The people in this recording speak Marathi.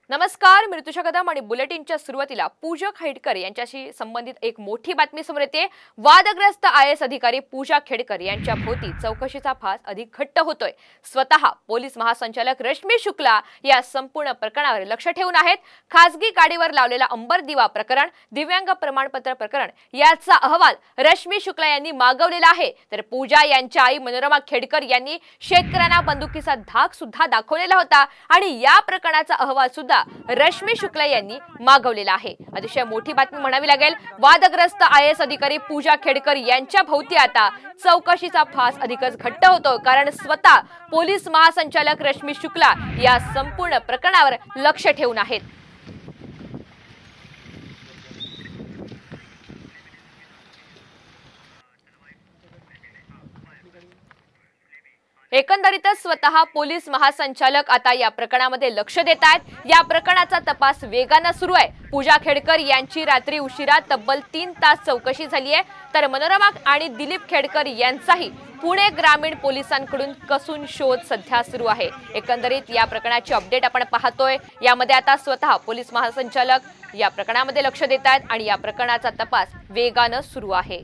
नमस्कार, मी ऋतुषा कदम आणि बुलेटिनच्या सुरुवातीला पूजा खेडकर यांच्याशी संबंधित एक मोठी बातमी समोर येते। वादग्रस्त आयएएस अधिकारी पूजा खेडकर यांच्या भोवती चौकशीचा फास अधिक घट्ट होतोय। स्वतः पोलीस महासंचालक रश्मी शुक्ला या संपूर्ण प्रकरणावर लक्ष ठेवून आहेत। खासगी गाडीवर लावलेला अंबर दिवा प्रकरण, दिव्यांग प्रमाणपत्र प्रकरण याचा अहवाल रश्मी शुक्ला यांनी मागवलेला आहे। तर पूजा यांच्या आई मनोरमा खेडकर यांनी शेतकऱ्यांना बंदुकीचा धाक सुद्धा दाखवलेला होता आणि या प्रकरणाचा अहवाल सुद्धा रश्मी शुक्ला यांनी मागवलेला आहे। अतिशय मोठी बातमी म्हणावी लागेल। वादग्रस्त आयएएस अधिकारी पूजा खेडकर यांच्या भोवती आता चौकशीचा फास अधिकच घट्ट होतो, कारण स्वतः पोलीस महासंचालक रश्मी शुक्ला या संपूर्ण प्रकरणावर लक्ष ठेवून आहेत। एकंदरीतच स्वतः पोलीस महासंचालक आता या प्रकरणामध्ये लक्ष देत आहेत। या प्रकरणाचा तपास वेगाने सुरू आहे। पूजा खेडकर यांची रात्री उशिरा तब्बल 3 तास चौकशी झाली आहे, तर मनोरमा आणि दिलीप खेडकर यांचाही पुणे ग्रामीण पोलिसांकडून कसून शोध सध्या सुरू आहे। एकंदरीत या प्रकरणाची अपडेट आपण पाहतोय। यामध्ये आता स्वतः पोलीस महासंचालक या प्रकरणामध्ये लक्ष देत आहेत आणि या प्रकरणाचा तपास वेगाने सुरू आहे।